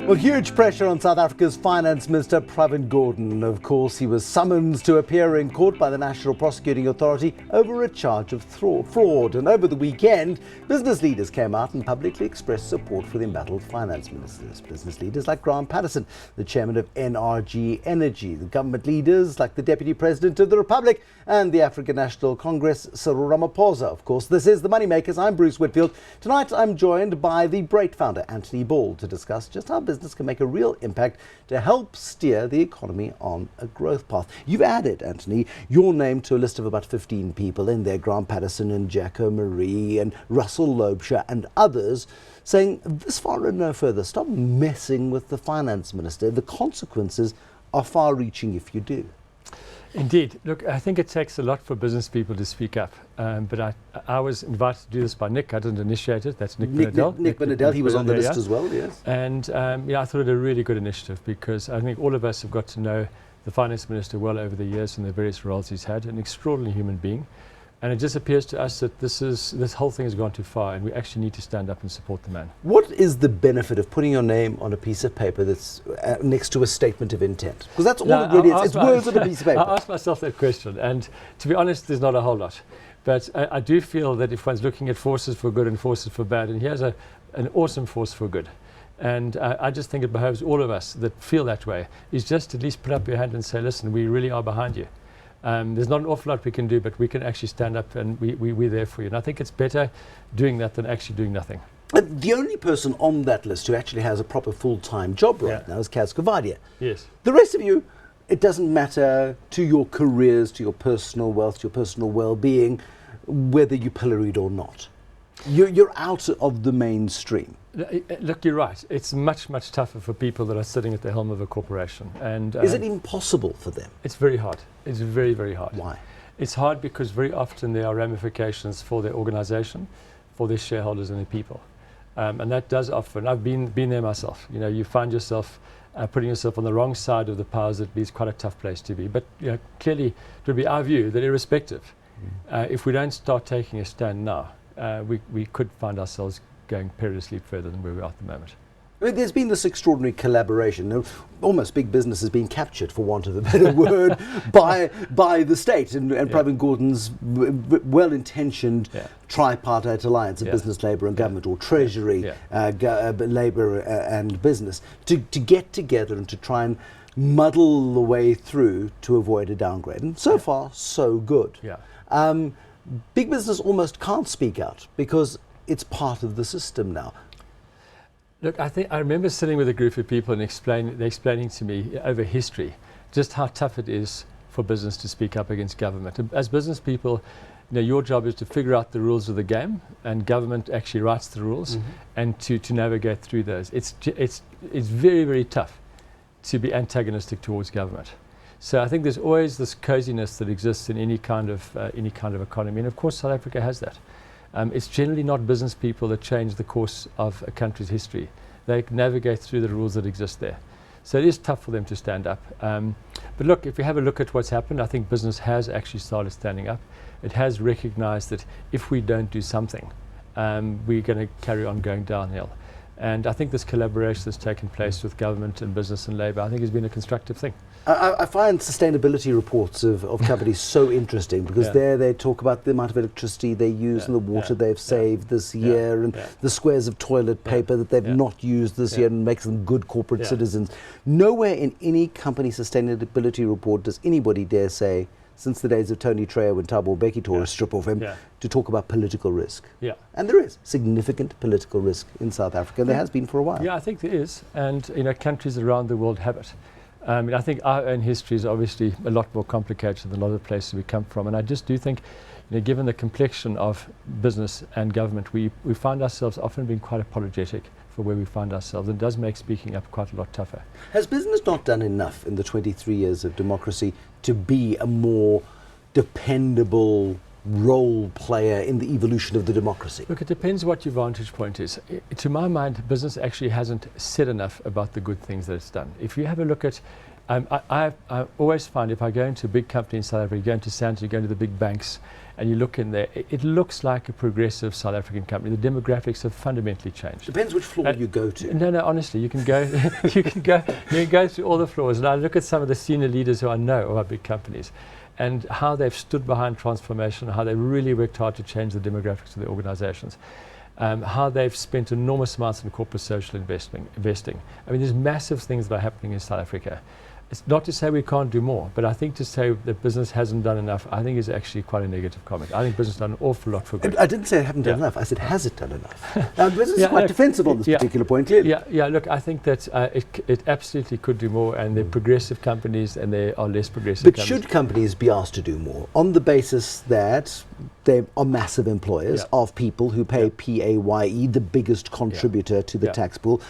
Well, huge pressure on South Africa's Finance Minister Pravin Gordhan. Of course, he was summoned to appear in court by the National Prosecuting Authority over a charge of fraud. And over the weekend, business leaders came out and publicly expressed support for the embattled finance ministers. Business leaders like Grant Pattison, the chairman of NRG Energy, the government leaders like the Deputy President of the Republic and the African National Congress, Cyril Ramaphosa. Of course, this is the MoneyMakers. I'm Bruce Whitfield. Tonight, I'm joined by the Brait Founder, Antony Ball, to discuss just how business can make a real impact to help steer the economy on a growth path. You've added, Antony, your name to a list of about 15 people in there, Grant Pattison and Jacko Marie and Russell Loebscher and others, saying this far and no further. Stop messing with the finance minister. The consequences are far-reaching if you do. Indeed. Look, I think it takes a lot for business people to speak up. But I was invited to do this by Nick. I didn't initiate it. That's Nick Benedell. Nick Benedell, he was on the list as well, yes. And I thought it a really good initiative because I think all of us have got to know the finance minister well over the years and the various roles he's had, an extraordinary human being. And it just appears to us that this whole thing has gone too far and we actually need to stand up and support the man. What is the benefit of putting your name on a piece of paper that's next to a statement of intent? Because that's all it really is. It's words on a piece of paper. I asked myself that question, and to be honest, there's not a whole lot. But I do feel that if one's looking at forces for good and forces for bad, and here's an awesome force for good. And I just think it behoves all of us that feel that way, is just at least put up your hand and say, listen, we really are behind you. There's not an awful lot we can do, but we can actually stand up and we're there for you. And I think it's better doing that than actually doing nothing. The only person on that list who actually has a proper full-time job right now is Kaz Kavadia. Yes. The rest of you, it doesn't matter to your careers, to your personal wealth, to your personal well-being, whether you're pilloried or not. You're out of the mainstream. Look, you're right. It's much, much tougher for people that are sitting at the helm of a corporation. And is it impossible for them? It's very hard. It's very, very hard. Why? It's hard because very often there are ramifications for their organization, for their shareholders and their people. And that does often, I've been there myself. You know, you find yourself putting yourself on the wrong side of the powers that be. Is quite a tough place to be. But you know, clearly, it would be our view that irrespective, if we don't start taking a stand now, we could find ourselves going perilously further than where we are at the moment. I mean, there's been this extraordinary collaboration. Almost big business has been captured, for want of a better word, by the state and Pravin Gordhan's well-intentioned tripartite alliance of business, labour and government, or treasury, labour and business, to get together and to try and muddle the way through to avoid a downgrade. And so far, so good. Big business almost can't speak out because it's part of the system now. Look, I remember sitting with a group of people and explaining to me over history just how tough it is for business to speak up against government. As business people, you know, your job is to figure out the rules of the game, and government actually writes the rules, and to navigate through those. It's very, very tough to be antagonistic towards government. So I think there's always this coziness that exists in any kind of economy, and of course South Africa has that. It's generally not business people that change the course of a country's history. They navigate through the rules that exist there. So it is tough for them to stand up. But look, if we have a look at what's happened, I think business has actually started standing up. It has recognized that if we don't do something, we're going to carry on going downhill. And I think this collaboration that's taken place with government and business and labour, I think has been a constructive thing. I find sustainability reports of companies so interesting because there they talk about the amount of electricity they use and the water they've saved this year and the squares of toilet paper that they've not used this year and makes them good corporate citizens. Nowhere in any company sustainability report does anybody dare say, since the days of Tony Treyer when Thabo Mbeki tore a strip off him, to talk about political risk. And there is significant political risk in South Africa, and there has been for a while. Yeah, I think there is, and you know, countries around the world have it. I think our own history is obviously a lot more complicated than a lot of the places we come from, and I just do think, you know, given the complexion of business and government, we find ourselves often being quite apologetic for where we find ourselves, and it does make speaking up quite a lot tougher. Has business not done enough in the 23 years of democracy to be a more dependable role player in the evolution of the democracy? Look, it depends what your vantage point is. To my mind, business actually hasn't said enough about the good things that it's done. If you have a look at I always find if I go into a big company in South Africa, you go into Sandton, you go into the big banks, and you look in there, it looks like a progressive South African company. The demographics have fundamentally changed. Depends which floor you go to. No, honestly, you can go, you can go through all the floors, and I look at some of the senior leaders who I know of our big companies, and how they've stood behind transformation, how they really worked hard to change the demographics of the organizations, how they've spent enormous amounts in corporate social investing. I mean, there's massive things that are happening in South Africa. It's not to say we can't do more, but I think to say that business hasn't done enough, I think is actually quite a negative comment. I think business has done an awful lot for good. I didn't say it haven't done enough. I said, has it done enough? Now, business is quite defensive on this particular point, clearly. Yeah, look, I think that it absolutely could do more, and they're progressive companies and they are less progressive companies. But should companies be asked to do more on the basis that they are massive employers of people who pay PAYE, the biggest contributor to the tax pool?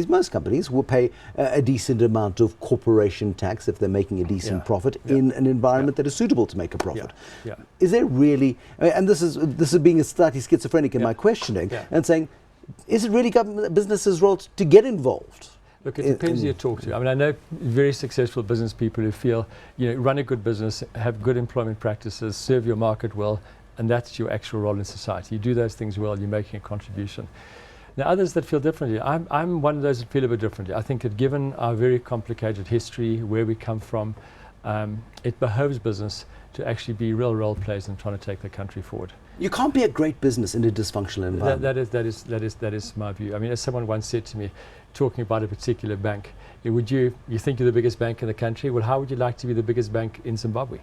Most companies will pay a decent amount of corporation tax if they're making a decent profit in an environment that is suitable to make a profit. Is there really, and this is being slightly schizophrenic in my questioning, and saying, is it really government businesses' role to get involved? Look, it depends who you talk to. I mean, I know very successful business people who feel, run a good business, have good employment practices, serve your market well, and that's your actual role in society. You do those things well, you're making a contribution. Now, others that feel differently, I'm one of those that feel a bit differently. I think that given our very complicated history, where we come from, it behoves business to actually be real role players in trying to take the country forward. You can't be a great business in a dysfunctional environment. That is my view. I mean, as someone once said to me, talking about a particular bank, you think you're the biggest bank in the country? Well, how would you like to be the biggest bank in Zimbabwe?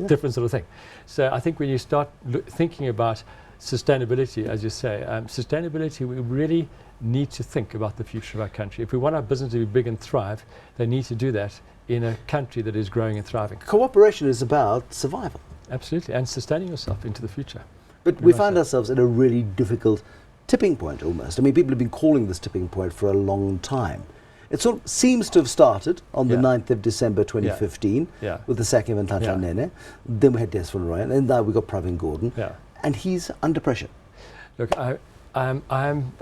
Different sort of thing. So I think when you start thinking about sustainability, as you say, sustainability, we really need to think about the future of our country. If we want our business to be big and thrive, they need to do that in a country that is growing and thriving. Cooperation is about survival. Absolutely, and sustaining yourself into the future. But we find ourselves at a really difficult tipping point almost. I mean, people have been calling this tipping point for a long time. It sort of seems to have started on the 9th of December 2015 with the sacking of Nhlanhla Nene. Then we had Des van Rooyen, and now we got Pravin Gordhan. And he's under pressure. Look, I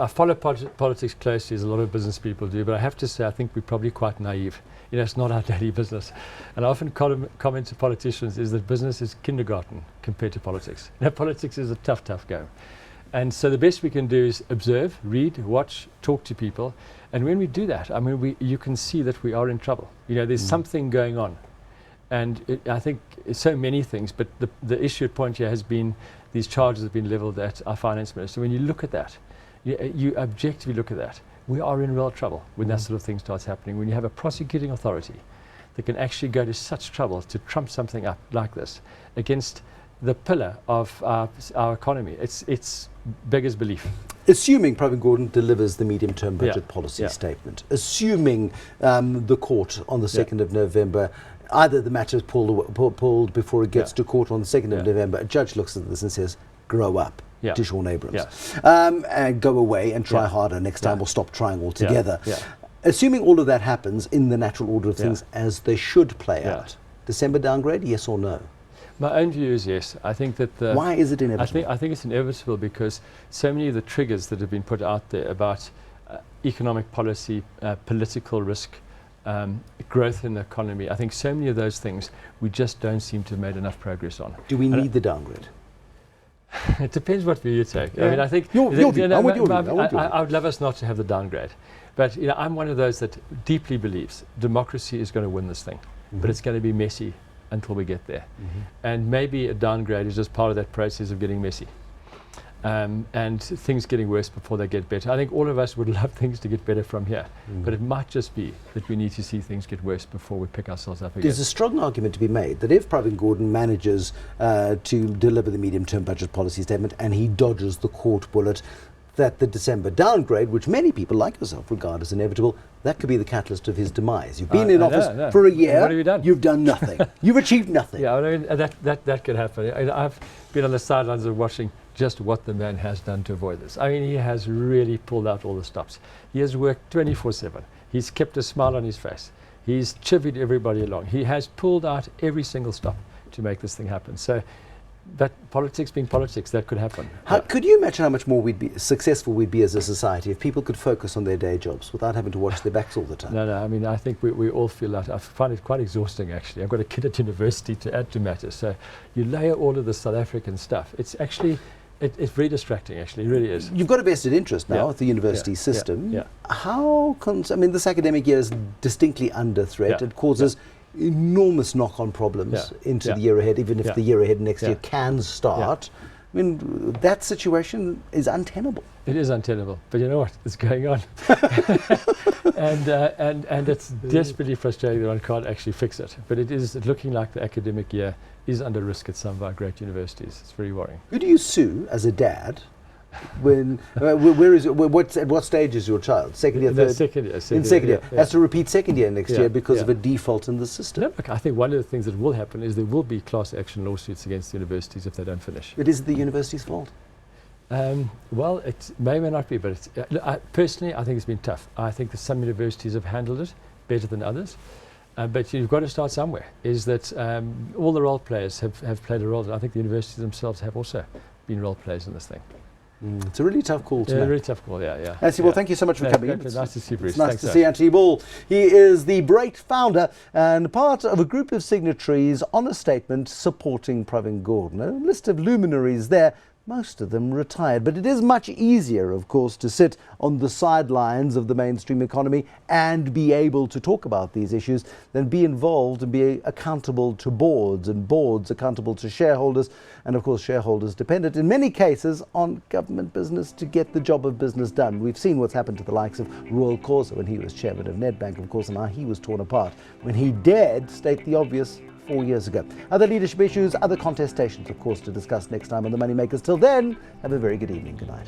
follow politics closely, as a lot of business people do, but I have to say I think we're probably quite naive. It's not our daily business. And I often comment to politicians is that business is kindergarten compared to politics. Politics is a tough go. And so the best we can do is observe, read, watch, talk to people. And when we do that, I mean, you can see that we are in trouble. There's something going on. And I think so many things, but the issue at point here has been these charges have been leveled at our finance minister. When you look at that, you objectively look at that, we are in real trouble when that sort of thing starts happening. When you have a prosecuting authority that can actually go to such trouble to trump something up like this against the pillar of our economy, it's beggars belief. Assuming Pravin Gordhan delivers the medium-term budget policy statement, assuming the court on the 2nd of November, either the matter is pulled before it gets to court on the 2nd of November, a judge looks at this and says, grow up, Dishon Abrams, and go away and try harder next time, or stop trying altogether. Assuming all of that happens in the natural order of things as they should play out, December downgrade, yes or no? My own view is yes. I think that why is it inevitable? I think it's inevitable because so many of the triggers that have been put out there about economic policy, political risk, growth in the economy, I think so many of those things we just don't seem to have made enough progress on. Do we need the downgrade? It depends what view you take. I mean, I think I would love us not to have the downgrade, but I'm one of those that deeply believes democracy is going to win this thing, but it's going to be messy until we get there. And maybe a downgrade is just part of that process of getting messy. And things getting worse before they get better. I think all of us would love things to get better from here, but it might just be that we need to see things get worse before we pick ourselves up again. There's a strong argument to be made that if Pravin Gordhan manages to deliver the medium-term budget policy statement and he dodges the court bullet, that the December downgrade, which many people like yourself regard as inevitable, that could be the catalyst of his demise. You've been in office for a year. What have you done? You've done nothing. You've achieved nothing. Yeah, I mean, that could happen. I've been on the sidelines of watching just what the man has done to avoid this. I mean, he has really pulled out all the stops. He has worked 24/7. He's kept a smile on his face. He's chivied everybody along. He has pulled out every single stop to make this thing happen. So But politics being politics, that could happen. Could you imagine how much more successful we'd be as a society if people could focus on their day jobs without having to watch their backs all the time? No, I mean, I think we all feel that. I find it quite exhausting, actually. I've got a kid at university to add to matters. So you layer all of the South African stuff. It's actually, it's very distracting, actually. It really is. You've got a vested interest now with the university system. How I mean, this academic year is distinctly under threat. It causes enormous knock-on problems into the year ahead, even if the year ahead next year can start. I mean, that situation is untenable. It is untenable, but you know what? It's going on. and it's desperately frustrating that one can't actually fix it. But it is looking like the academic year is under risk at some of our great universities. It's very worrying. Who do you sue as a dad? When where is it? At what stage is your child? Second year, third? Second year. In second year. Has to repeat second year next year because of a default in the system. No, look, I think one of the things that will happen is there will be class action lawsuits against universities if they don't finish. It is the university's fault. Well, it may or may not be, but it's, personally, I think it's been tough. I think that some universities have handled it better than others. But you've got to start somewhere. Is that all the role players have played a role, and I think the universities themselves have also been role players in this thing. It's a really tough call to make. Really tough call, yeah. Antony Ball, thank you so much for coming in. Nice to see you, Bruce. It's nice to see Antony Ball. He is the Brait Founder and part of a group of signatories on a statement supporting Pravin Gordhan. A list of luminaries there, most of them retired. But it is much easier, of course, to sit on the sidelines of the mainstream economy and be able to talk about these issues than be involved and be accountable to boards, and boards accountable to shareholders, and of course shareholders dependent in many cases on government business to get the job of business done. We've seen what's happened to the likes of Royal Khoza when he was chairman of Nedbank, of course, and how he was torn apart when he dared state the obvious 4 years ago. Other leadership issues, other contestations, of course, to discuss next time on the MoneyMakers. Till then, have a very good evening. Good night.